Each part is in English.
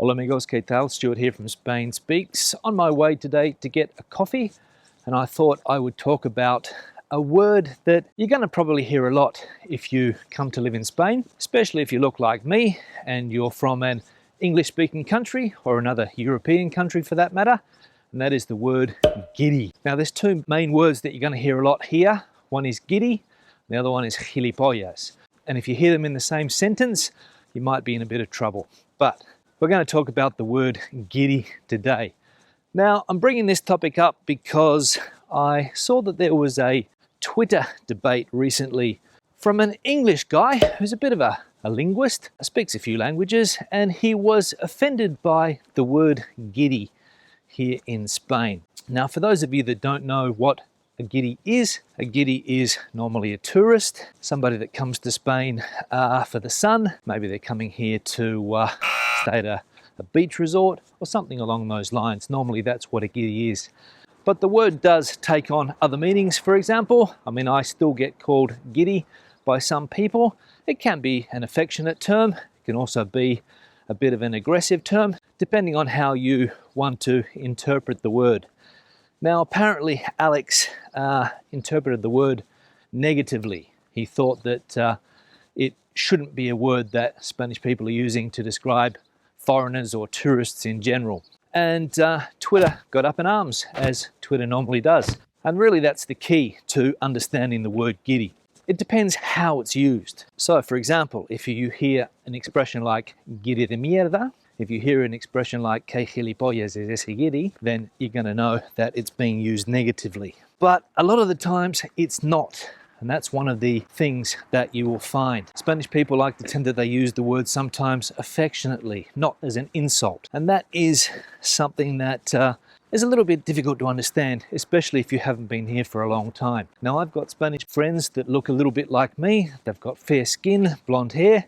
Hola amigos, ¿qué tal? Stuart here from Spain Speaks. On my way today to get a coffee, and I thought I would talk about a word that you're going to probably hear a lot if you come to live in Spain, especially if you look like me and you're from an English-speaking country or another European country for that matter, and that is the word giddy. Now there's two main words that you're going to hear a lot here. One is giddy, the other one is gilipollas. And if you hear them in the same sentence, you might be in a bit of trouble. But we're going to talk about the word giddy today. Now, I'm bringing this topic up because I saw that there was a Twitter debate recently from an English guy who's a bit of a linguist, speaks a few languages, and he was offended by the word giddy here in Spain. Now, for those of you that don't know what a giddy is normally a tourist, somebody that comes to Spain for the sun. Maybe they're coming here to stay at a beach resort or something along those lines. Normally that's what a giddy is. But the word does take on other meanings. For example, I still get called giddy by some people. It can be an affectionate term. It can also be a bit of an aggressive term, depending on how you want to interpret the word. Now, apparently Alex interpreted the word negatively. He thought that it shouldn't be a word that Spanish people are using to describe foreigners or tourists in general. And Twitter got up in arms, as Twitter normally does. And really that's the key to understanding the word giddy. It depends how it's used. So for example, if you hear an expression like giddy de mierda, if you hear an expression like que gilipollas es ese giddy, then you're going to know that it's being used negatively. But a lot of the times it's not. And that's one of the things that you will find. Spanish people like to tend that they use the word sometimes affectionately, not as an insult. And that is something that is a little bit difficult to understand, especially if you haven't been here for a long time. Now, I've got Spanish friends that look a little bit like me. They've got fair skin, blonde hair,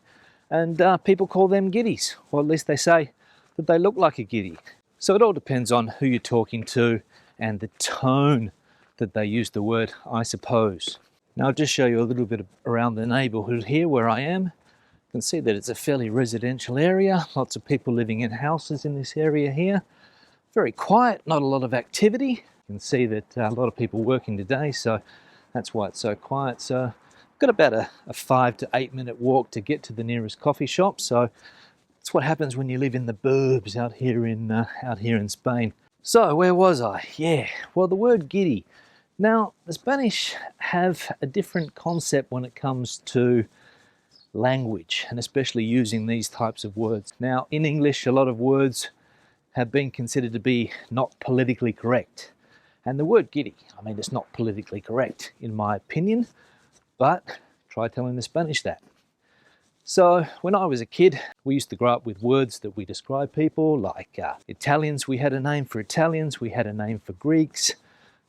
and people call them giddies, or at least they say that they look like a giddy. So it all depends on who you're talking to and the tone that they use the word, I suppose. Now I'll just show you a little bit around the neighborhood here where I am. You can see that it's a fairly residential area. Lots of people living in houses in this area here. Very quiet, not a lot of activity. You can see that a lot of people working today, so that's why it's so quiet. So I've got about a 5 to 8 minute walk to get to the nearest coffee shop. So that's what happens when you live in the burbs out here in Spain. So where was I? Yeah, well, the word giddy. Now, the Spanish have a different concept when it comes to language, and especially using these types of words. Now, in English, a lot of words have been considered to be not politically correct. And the word giddy, it's not politically correct, in my opinion, but try telling the Spanish that. So, when I was a kid, we used to grow up with words that we describe people, like Italians, we had a name for Italians, we had a name for Greeks,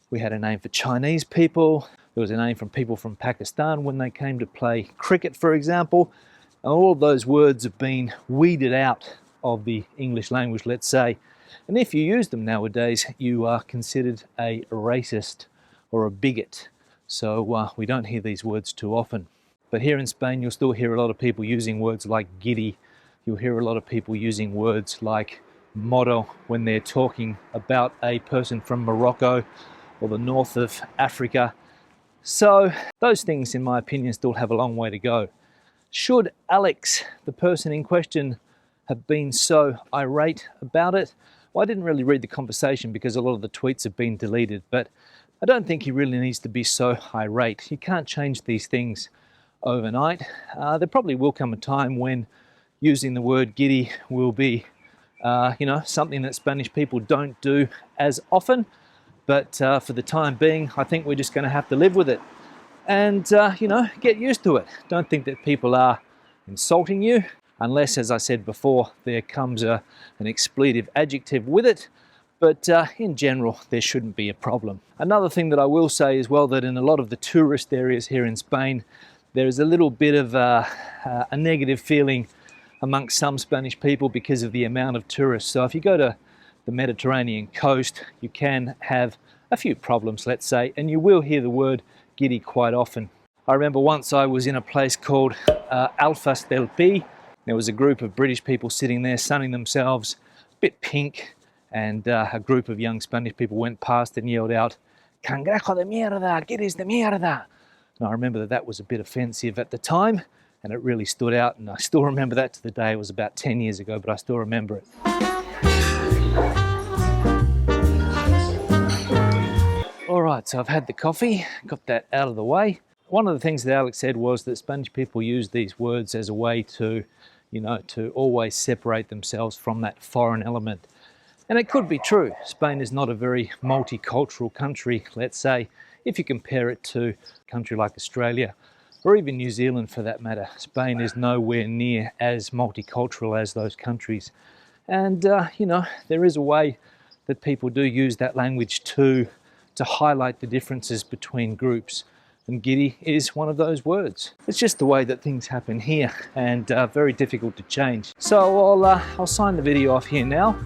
we had a name for Chinese people. There was a name from people from Pakistan when they came to play cricket, for example. And all of those words have been weeded out of the English language, let's say. And if you use them nowadays, you are considered a racist or a bigot. So we don't hear these words too often. But here in Spain, you'll still hear a lot of people using words like giddy. You'll hear a lot of people using words like moro when they're talking about a person from Morocco or the north of Africa. So those things, in my opinion, still have a long way to go. Should Alex, the person in question, have been so irate about it? Well, I didn't really read the conversation because a lot of the tweets have been deleted, but I don't think he really needs to be so irate. You can't change these things overnight. There probably will come a time when using the word giddy will be something that Spanish people don't do as often. But for the time being, I think we're just going to have to live with it and, get used to it. Don't think that people are insulting you unless, as I said before, there comes an expletive adjective with it. But in general, there shouldn't be a problem. Another thing that I will say as well, that in a lot of the tourist areas here in Spain, there is a little bit of a negative feeling amongst some Spanish people because of the amount of tourists. So if you go to the Mediterranean coast, you can have a few problems, let's say, and you will hear the word giddy quite often. I remember once I was in a place called Alfas del Pi, There was a group of British people sitting there sunning themselves, a bit pink, and a group of young Spanish people went past and yelled out, "Cangrejo de mierda, guiris de mierda." And I remember that that was a bit offensive at the time, and it really stood out, and I still remember that to the day. It was about 10 years ago, but I still remember it. All right, so I've had the coffee, got that out of the way. One of the things that Alex said was that Spanish people use these words as a way to, to always separate themselves from that foreign element. And it could be true. Spain is not a very multicultural country, let's say, if you compare it to a country like Australia, or even New Zealand for that matter. Spain is nowhere near as multicultural as those countries. And, there is a way that people do use that language to highlight the differences between groups. And giddy is one of those words. It's just the way that things happen here, and very difficult to change. So I'll sign the video off here now.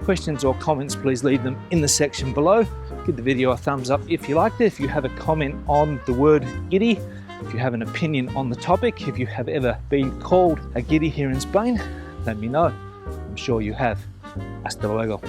Questions or comments, please leave them in the section below. Give the video a thumbs up if you liked it. If you have a comment on the word giddy, if you have an opinion on the topic, if you have ever been called a giddy here in Spain, let me know. I'm sure you have. Hasta luego.